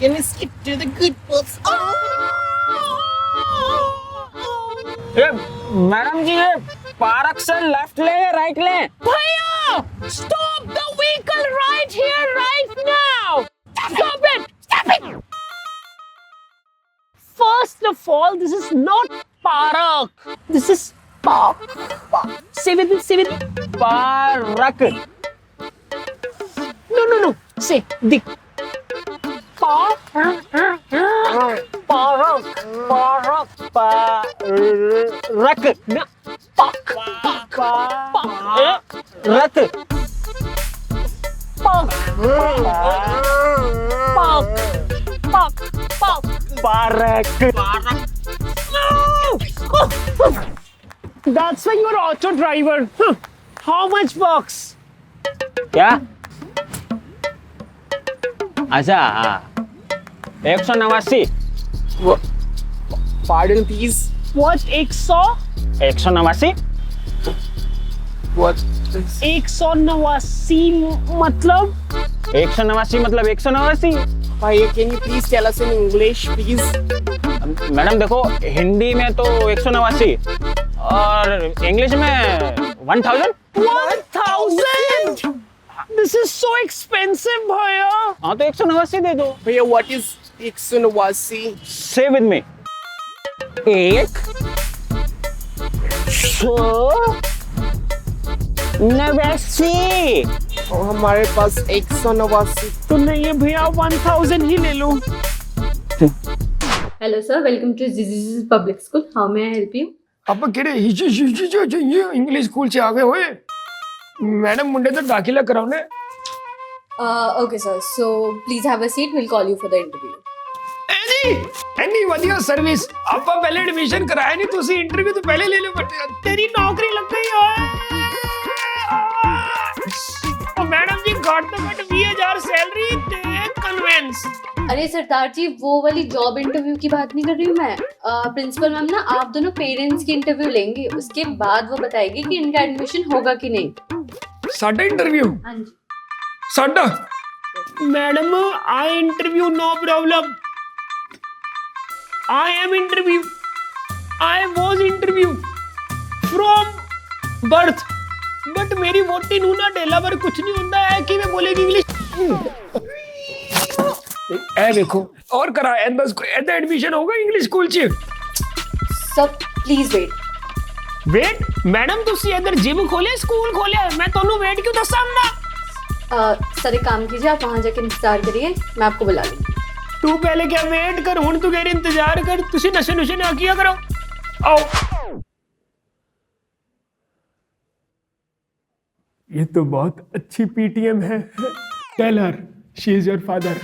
Can we skip to the good books? Madam ji ये park से left ले या राइट ले? Bhaiya! Stop the vehicle right here, right now! Stop it! Stop it! First of all, this is not park. This is park. Say with me, say with me. Park. No. Say, the park. Park. रक. No, park. रक. Park. That's why you're auto driver. How much bucks? क्या? अच्छा 189. Pardon, please. What? 189. What? 189 मतलब? 189 मतलब 189. Bhaiya, can you please tell us in English, please? Madam देखो हिंदी में तो 189 और इंग्लिश में 1000. 1,000? This is so expensive, bhaiya. हाँ तो 189 दे दो. Bhaiya, what is 189? Say with me. 189. और हमारे पास 189 तो नहीं है भैया, 1000 ही ले लो. Hello sir, welcome to ZZZ Public School. How may I help you? आप किड़े इंग्लिश स्कूल से आ गए होए मैडम मुंडे तो दाखिला कराने. Okay sir, so please have a seat. We'll call you for the interview. ਐਨੀ ਵਧੀਆ ਸਰਵਿਸ ਆਪਾਂ ਪਹਿਲੇ ਐਡਮਿਸ਼ਨ ਕਰਾਇਆ ਨਹੀਂ ਤੁਸੀਂ ਇੰਟਰਵਿਊ ਤੋਂ ਪਹਿਲੇ ਲੈ ਲਓ ਬੱਟੇ ਤੇਰੀ ਨੌਕਰੀ ਲੱਗ ਗਈ ਓਏ. मैडम जी घट तो घट 20,000 सैलरी ते कन्वेंस. अरे सरदार जी वो वाली जॉब इंटरव्यू की बात नहीं कर रही हूँ मैं. प्रिंसिपल मैम ना आप दोनों पेरेंट्स की इंटरव्यू लेंगे, उसके बाद वो बताएगी कि इनका एडमिशन होगा कि नहीं. साडा इंटरव्यू हाँ जी. साडा madam I interview no problem. I am interview. I was interview from birth. But मेरी वोटी नू ना ढेला पर कुछ नहीं होता है कि मैं बोलेगी इंग्लिश. ए देखो और करा बस ऐसा एडमिशन होगा इंग्लिश स्कूल च. सब प्लीज वेट. वेट मैडम तुसी इधर जिम खोले स्कूल खोले मैं तोनू वेट क्यों दसा ना. सर एक काम कीजिए, आप वहाँ जाके इंतजार करिए, मैं आपको बुला लूँगी. तू पहले क्या वेट कर, हुन तू कह रही इंतजार कर. तुसी नशे नुशे ना किया करो. आओ. ये तो बहुत अच्छी पीटीएम है. Tell her she is your father.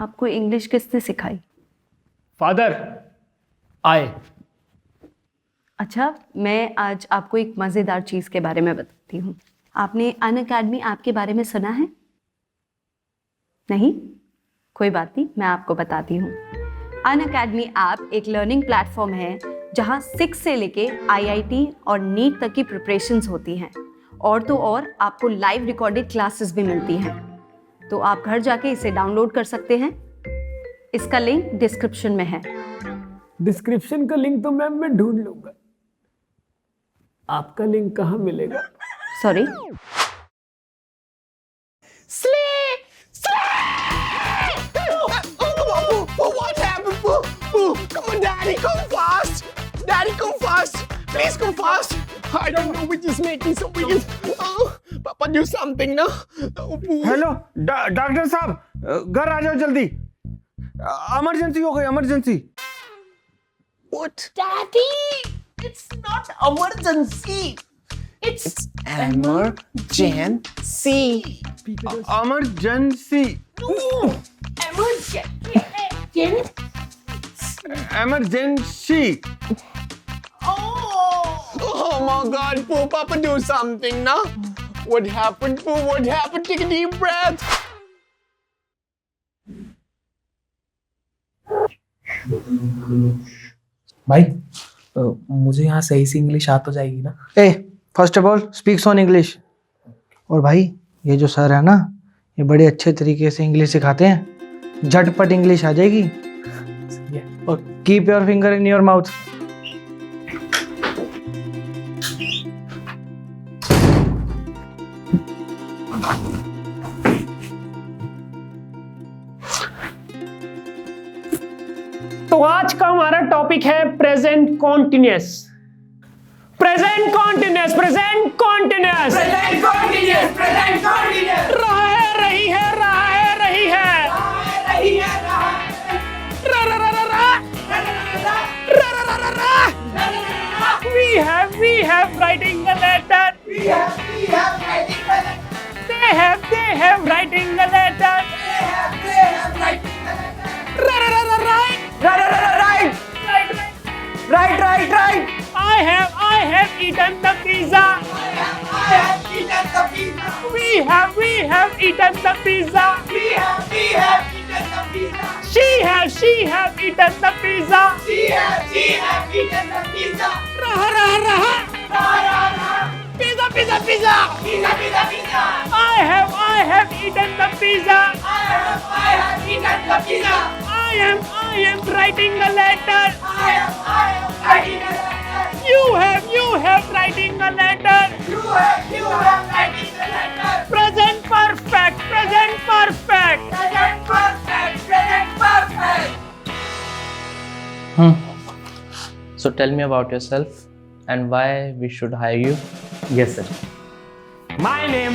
आपको इंग्लिश किसने सिखाई? फादर आए. अच्छा, मैं आज आपको एक मज़ेदार चीज़ के बारे में बताती हूँ. आपने अनअकैडमी ऐप के बारे में सुना है? नहीं? कोई बात नहीं, मैं आपको बताती हूँ. अनअकैडमी ऐप एक लर्निंग प्लेटफॉर्म है जहाँ 6 से लेके IIT और नीट तक की प्रिपरेशंस होती हैं. और तो और आपको लाइव रिकॉर्डेड क्लासेस भी मिलती हैं. तो आप घर जाके इसे डाउनलोड कर सकते हैं. इसका लिंक डिस्क्रिप्शन में है. डिस्क्रिप्शन का लिंक तो मैम मैं ढूंढ लूंगा. आपका लिंक कहाँ मिलेगा? Sorry. What happened? Boo! Come on, Daddy, come fast! Daddy, come fast! Please come fast! I don't know, we're just making some weird. Oh, Papa, do something now. Oh, boo. Hello doctor साहब घर आ जाओ जल्दी. Emergency हो गई emergency. What? Daddy, it's not emergency. It's emergency. Emergency emergency. Oh my God, Pooh, Papa, do something now. What happened, Pooh? What happened? Take a deep breath. भाई मुझे यहाँ सही से इंग्लिश आ तो जाएगी ना? ए first of all speaks on English. और भाई ये जो सर है ना ये बड़े अच्छे तरीके से इंग्लिश सिखाते हैं, झटपट इंग्लिश आ जाएगी। और keep your finger in your mouth. तो आज का हमारा टॉपिक है present continuous. Present continuous, present continuous, present continuous, present continuous. रहा है, रही है, रहा है, रही है, रहा है, रही है, रहा है, रा रा रा रा रा रा रा रा रा रा। We have writing a letter. We have writing a letter. They have writing a letter. They have writing a letter. Ra ra ra ra right. Ra ra ra ra right. Right right. Right right right. I have eaten the pizza. I have eaten the pizza. We have eaten the pizza. We have eaten the pizza. She have eaten the pizza. She have eaten the pizza. Raha raha raha. Raha raha raha. Pizza pizza pizza. Pizza pizza pizza. I have eaten the pizza. I have eaten the pizza. I am writing a letter. I am writing a letter. You have writing a letter. You have writing a letter. Present perfect. Present perfect. Present perfect. Present perfect. So tell me about yourself and why we should hire you. Yes, sir. My name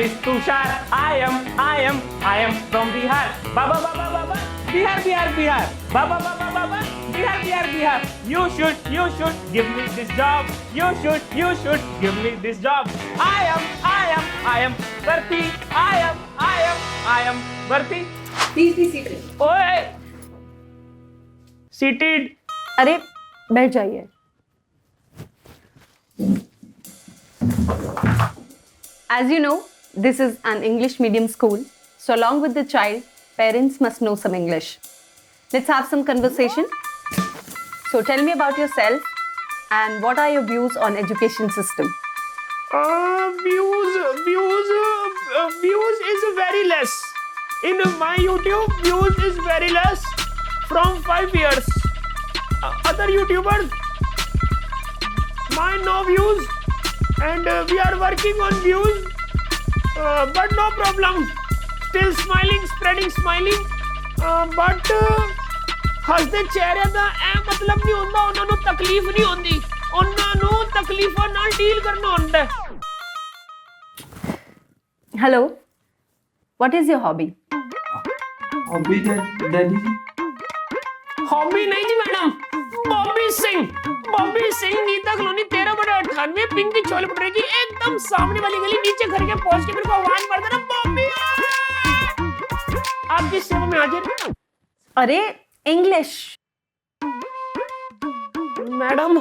is Tushar. I am from Bihar. Baba. Bihar. Baba. Bihar. You should give me this job. You should give me this job. I am Bharti. I am Bharti. Please be seated. Oi. Seated. अरे बैठ जाइए। As you know, this is an English medium school, so along with the child, parents must know some English. Let's have some conversation. So tell me about yourself and what are your views on education system? Views is very less. In my YouTube, views is very less from 5 years. Other YouTubers, mine no views, and we are working on views, but no problem. Still smiling, spreading smiling, but ਹੱਸਦੇ ਚਿਹਰਿਆਂ ਦਾ ਇਹ ਮਤਲਬ ਨਹੀਂ ਹੁੰਦਾ ਉਹਨਾਂ ਨੂੰ ਤਕਲੀਫ ਨਹੀਂ ਹੁੰਦੀ, ਉਹਨਾਂ ਨੂੰ ਤਕਲੀਫਾਂ ਨਾਲ ਡੀਲ ਕਰਨਾ ਹੁੰਦਾ। Hello, what is your hobby? Hobby daddy. Hobby नहीं जी मैडम, बॉबी सिंह नीता कॉलोनी 13/98 पिंकी छोले भटूरे की एकदम सामने वाली गली, नीचे घर के पहुंच के मेरे को आवाज मार देना बॉबी। आपकी सेवा में हाजिर। अरे इंग्लिश। मैडम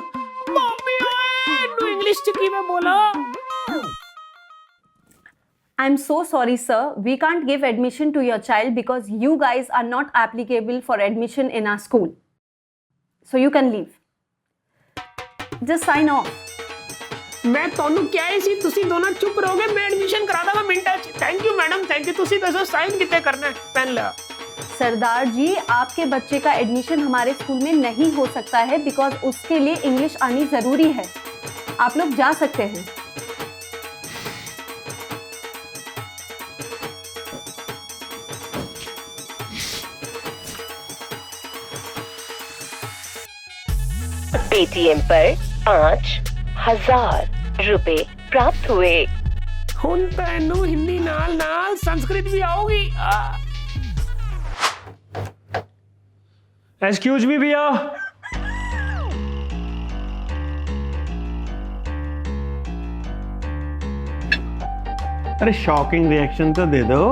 बॉबी नु इंग्लिश च की मैं बोला। I'm so sorry, sir. We can't give admission to your child because you guys are not applicable for admission in our school. So you can leave. Just sign off. मैं ਤੁਹਾਨੂੰ ਕਿਹਾ ਹੀ ਸੀ ਤੁਸੀਂ ਦੋਨੋਂ ਚੁੱਪ ਰਹੋਗੇ, ਮੈਂ ਐਡਮਿਸ਼ਨ ਕਰਾ ਦਾਂਗਾ ਮਿੰਟਾਂ 'ਚ। Thank you madam, thank you. ਤੁਸੀਂ ਦੱਸੋ ਸਾਈਨ ਕਿੱਥੇ करना है? पेन ला। सरदार जी, आपके बच्चे का एडमिशन हमारे स्कूल में नहीं हो सकता है बिकॉज उसके लिए इंग्लिश आनी जरूरी है। आप लोग जा सकते हैं। पेटीएम पर 5,000 रुपए प्राप्त हुए। ਹੁਣ ਤੈਨੂੰ ਹਿੰਦੀ ਨਾਲ ਨਾਲ ਸੰਸਕ੍ਰਿਤ ਵੀ ਆਉਗੀ। एक्सक्यूज मी भैया। अरे शॉकिंग रिएक्शन तो दे दो।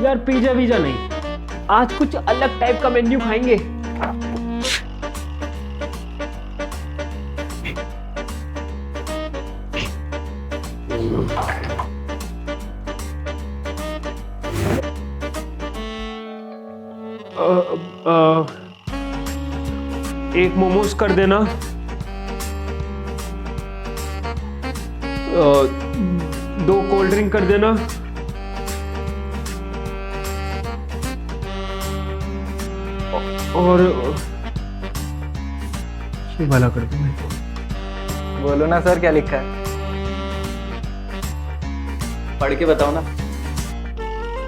यार पिज्जा वीजा नहीं, आज कुछ अलग टाइप का मेन्यू खाएंगे। एक मोमोज कर देना, 2 कोल्ड ड्रिंक कर देना, और ये वाला कर देना। बोलो ना सर क्या लिखा है। पढ़ के बताओ ना।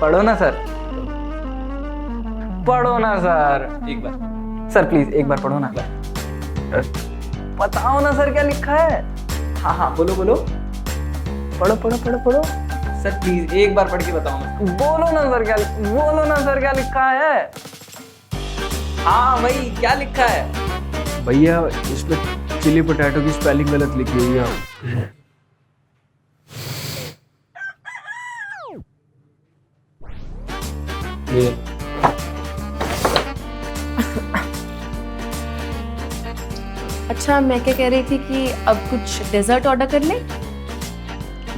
पढ़ो ना सर, पढ़ो ना सर, एक बार। सर प्लीज एक बार पढ़ो ना। बताओ ना सर क्या लिखा है। हाँ हाँ बोलो बोलो। पढ़ो पढ़ो पढ़ो पढ़ो। सर प्लीज एक बार पढ़ के बताओ ना। बोलो ना सर क्या, बोलो ना सर क्या लिखा है। हाँ भाई क्या लिखा है। भैया इसमें चिली पोटैटो की स्पेलिंग गलत लिखी हुई है। ये अच्छा, मैं क्या कह रही थी कि अब कुछ डेजर्ट ऑर्डर कर ले।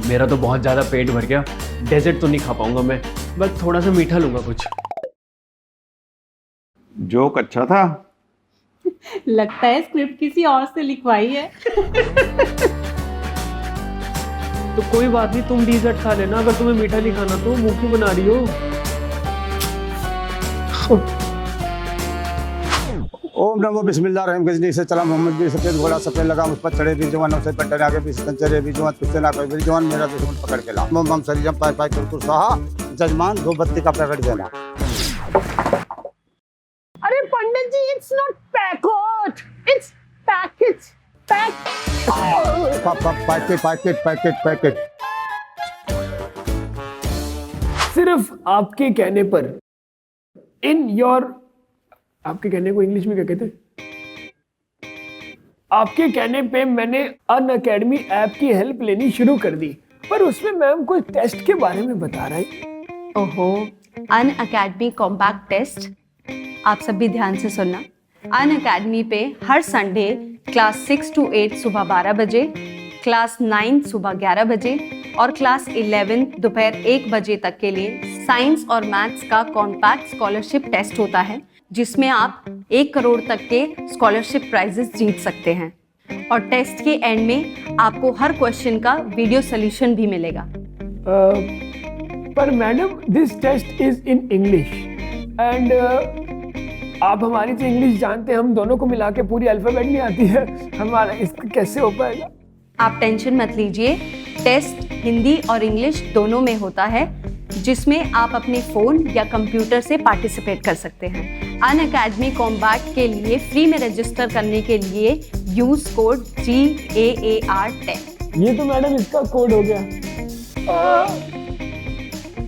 मेरा तो बहुत ज़्यादा पेट भर गया, डेजर्ट तो नहीं खा पाऊंगा मैं, बस थोड़ा सा मीठा लूंगा कुछ। जोक अच्छा था। लगता है स्क्रिप्ट किसी और से लिखवाई है। तो कोई बात नहीं, तुम डेजर्ट खा लेना, अगर तुम्हें मीठा नहीं खाना तो मुंह क्यों बना रही हो। ओम नमो बिस्मिल्लाह रहम गजनी से चला मोहम्मद भी सफेद घोड़ा सफेद लगा उस पर चढ़े भी जवान से पट्टे आगे भी कंचरे भी जवान तुझसे ना कोई भी जवान मेरा दुश्मन पकड़ के ला मम शरीरम पाई पाई कुरकुर सहा जजमान 2 बत्ती का पैकेट देना। अरे Pandit ji, it's not packet, it's packet, packet packet packet packet. सिर्फ आपके कहने पर, इन योर, आपके कहने को इंग्लिश में क्या कहते हैं, आपके कहने पे मैंने अन अकेडमी ऐप की हेल्प लेनी शुरू कर दी, पर उसमें मैम कोई टेस्ट के बारे में बता रहा है। ओहो, अन अकेडमी कॉम्पैक्ट टेस्ट। आप सब भी ध्यान से सुनना। अन अकेडमी पे हर संडे क्लास 6 to 8 सुबह 12 बजे, क्लास 9 सुबह 11 बजे और क्लास 11 दोपहर 1 बजे तक के लिए साइंस और मैथ्स का कॉम्पैक्ट स्कॉलरशिप टेस्ट होता है, जिसमें आप 1 करोड़ तक के स्कॉलरशिप प्राइजेस जीत सकते हैं। और टेस्ट के एंड में आपको हर क्वेश्चन का वीडियो सोल्यूशन भी मिलेगा। पर madam this test is in English and आप हमारी तो इंग्लिश जानते हैं, हम दोनों को मिला के पूरी अल्फाबेट नहीं आती है, हमारा इसका कैसे हो पाएगा। आप टेंशन मत लीजिए, टेस्ट हिंदी और इंग्लिश दोनों में होता है, जिसमें आप अपने फ़ोन या कंप्यूटर से पार्टिसिपेट कर सकते हैं। अन अकेडमी कॉम्बैक्ट के लिए फ्री में रजिस्टर करने के लिए यूज़ कोड GAAR10। ये तो मैडम इसका कोड हो गया।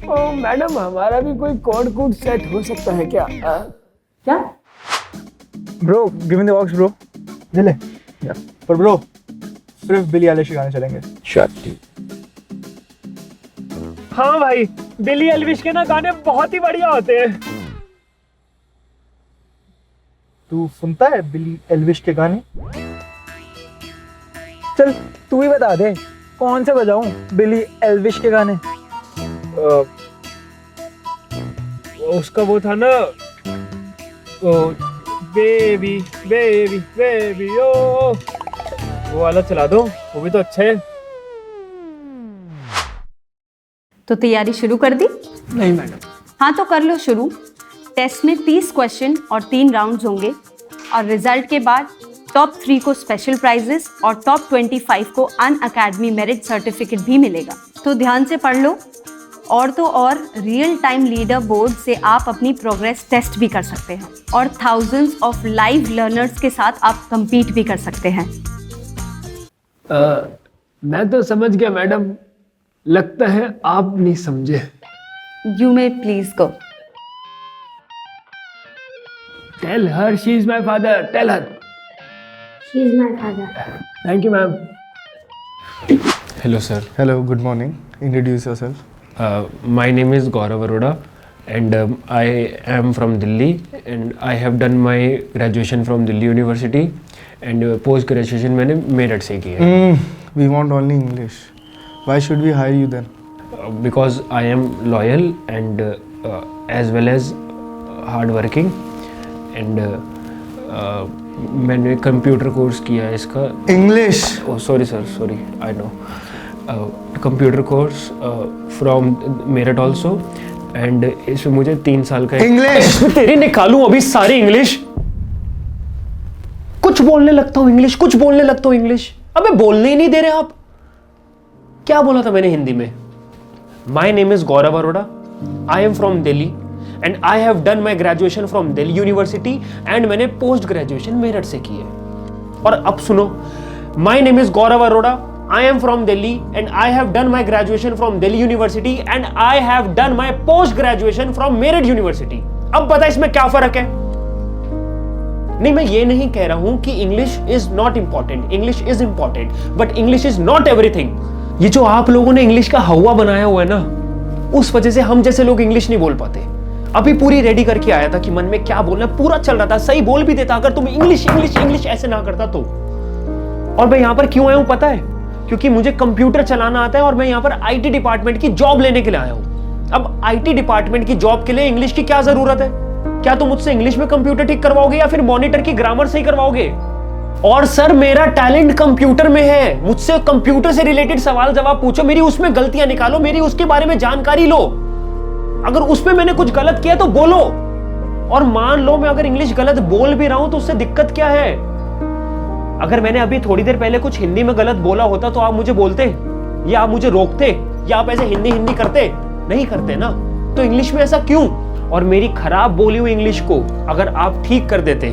ओ मैडम, हमारा भी कोई कोड सेट हो सकता है क्या? क्या? Bro give me the box bro. ले ले। पर ब्रो सिर्फ बिली एलिश के गाने चलेंगे। हाँ भाई, बिली एल्विश के ना गाने बहुत ही बढ़िया होते हैं। तू सुनता है बिली एल्विश के गाने? चल तू ही बता दे कौन से बजाऊं बिली एल्विश के गाने। उसका वो था ना, बेबी बेबी बेबी ओ, वो वाला चला दो, वो भी तो अच्छा है। तो तैयारी शुरू कर दी? नहीं मैडम। हाँ तो कर लो शुरू। टेस्ट में 30 क्वेश्चन और 3 राउंड्स होंगे और रिजल्ट के बाद टॉप 3 को स्पेशल प्राइजेस और टॉप 25 को अन अकेडमी मेरिट सर्टिफिकेट भी मिलेगा। तो ध्यान से पढ़ लो। और तो और रियल टाइम लीडर बोर्ड से आप अपनी प्रोग्रेस टेस्ट भी कर सकते हैं और थाउजेंड्स ऑफ लाइव लर्नर्स के साथ आप compete भी कर सकते हैं। मैं तो समझ गया मैडम, लगता है आप नहीं समझे। You may please go. Tell her she is my father. Tell her. She is my father. Thank you, ma'am. Hello sir. Hello good morning, introduce yourself. My name is Gaurav Arora and I am from Delhi and I have done my graduation from Delhi University and post graduation मैंने मेरठ से की है। We want only English. Why should we hire you then? Because I am loyal and as well as hard working and मैंने computer course किया है इसका। English. Oh sorry sir, sorry, I know. Computer course from Meerut also, and इसमें मुझे 3 साल का English. तेरी निकालूं अभी सारी इंग्लिश। कुछ बोलने लगता हूँ इंग्लिश, कुछ बोलने लगता हूँ इंग्लिश। अबे बोलने ही नहीं दे रहे आप। क्या बोला था मैंने हिंदी में? My name is Gaurav Arora, I am from Delhi and I have done my graduation from Delhi university and मैंने पोस्ट ग्रेजुएशन मेरठ से की है। और अब सुनो, my name is Gaurav Arora, I am from Delhi and I have done my graduation from Delhi University and I have done my post graduation from Meerut University। अब बता इसमें क्या फर्क है? नहीं, मैं ये नहीं कह रहा हूं कि English is not important, English is important, but English is not everything. ये जो आप लोगों ने इंग्लिश का हवा बनाया हुआ है ना, उस वजह से हम जैसे लोग इंग्लिश नहीं बोल पाते। अभी पूरी रेडी करके आया था कि मन में क्या बोलना, पूरा चल रहा था, सही बोल भी देता अगर तुम इंग्लिश इंग्लिश इंग्लिश ऐसे ना करता तो। और मैं यहां पर क्यों आया हूं पता है? क्योंकि मुझे कंप्यूटर चलाना आता है और मैं यहाँ पर आईटी डिपार्टमेंट की जॉब लेने के लिए आया हूँ। अब आईटी डिपार्टमेंट की जॉब के लिए इंग्लिश की क्या जरूरत है? क्या तुम मुझसे इंग्लिश में कंप्यूटर ठीक करवाओगे या फिर मॉनिटर की ग्रामर सही करवाओगे? और सर मेरा टैलेंट कंप्यूटर में है, मुझसे कंप्यूटर से रिलेटेड सवाल जवाब पूछो, मेरी उसमें गलतियां निकालो, मेरी उसके बारे में जानकारी लो। अगर उसमें मैंने कुछ गलत किया तो बोलो, और मान लो मैं अगर इंग्लिश गलत बोल भी रहा हूं तो उससे दिक्कत क्या है? अगर मैंने अभी थोड़ी देर पहले कुछ हिंदी में गलत बोला होता तो आप मुझे बोलते, या आप मुझे रोकते, या आप ऐसे हिंदी हिंदी करते? नहीं करते ना, तो इंग्लिश में ऐसा क्यों? और मेरी खराब बोली हुई इंग्लिश को अगर आप ठीक कर देते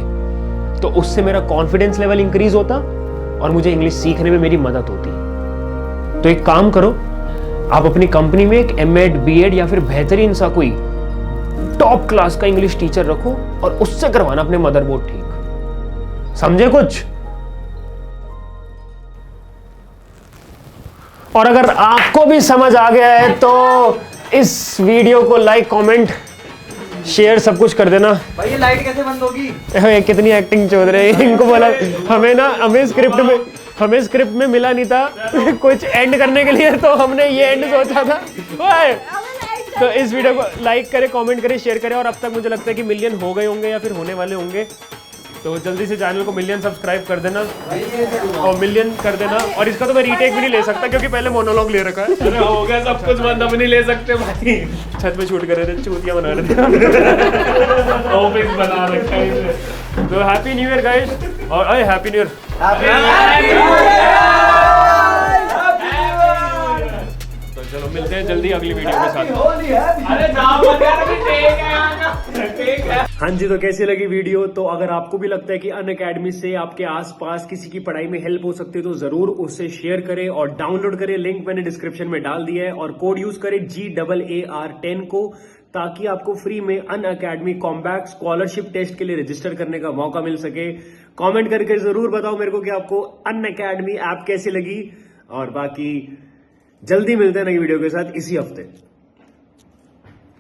तो उससे मेरा कॉन्फिडेंस लेवल इंक्रीज होता और मुझे इंग्लिश सीखने में मेरी मदद होती। तो एक काम करो, आप अपनी कंपनी में एक एमएड, बीएड या फिर बेहतरीन सा कोई टॉप क्लास का इंग्लिश टीचर रखो और उससे करवाना अपने मदरबोर्ड ठीक। समझे कुछ? और अगर आपको भी समझ आ गया है तो इस वीडियो को लाइक, कमेंट, शेयर सब कुछ कर देना। भाई ये लाइट कैसे बंद होगी? कितनी एक्टिंग चल रही है इनको बोला। हमें स्क्रिप्ट में मिला नहीं था कुछ एंड करने के लिए, तो हमने ये एंड सोचा था। तो इस वीडियो को लाइक करें, कमेंट करें, शेयर करें। और अब तक मुझे लगता है कि मिलियन हो गए होंगे या फिर होने वाले होंगे, तो जल्दी से चैनल को मिलियन सब्सक्राइब कर देना और मिलियन कर देना। और इसका तो मैं रीटेक भी नहीं ले सकता क्योंकि पहले मोनोलॉग ले रखा है। अरे हो गया सब कुछ बंद, अब नहीं ले सकते भाई। छत पे शूट कर रहे थे, चूतियां बना रहे थे, ऑफिस बना रखा है। तो हैप्पी न्यू ईयर गाइस, और हैप्पी न्यू ईयर। तो चलो मिलते हैं जल्दी अगली वीडियो के साथ। हाँ जी, तो कैसी लगी वीडियो? तो अगर आपको भी लगता है कि अनअकैडमी से आपके आसपास किसी की पढ़ाई में हेल्प हो सकती है तो जरूर उससे शेयर करें और डाउनलोड करें। लिंक मैंने डिस्क्रिप्शन में डाल दिया है और कोड यूज करें GAAR10 को, ताकि आपको फ्री में अनअकैडमी कॉम्बैट स्कॉलरशिप टेस्ट के लिए रजिस्टर करने का मौका मिल सके। कमेंट करके जरूर बताओ मेरे को कि आपको अनअकैडमी ऐप कैसी लगी। और बाकी जल्दी मिलते हैं नई वीडियो के साथ इसी हफ्ते।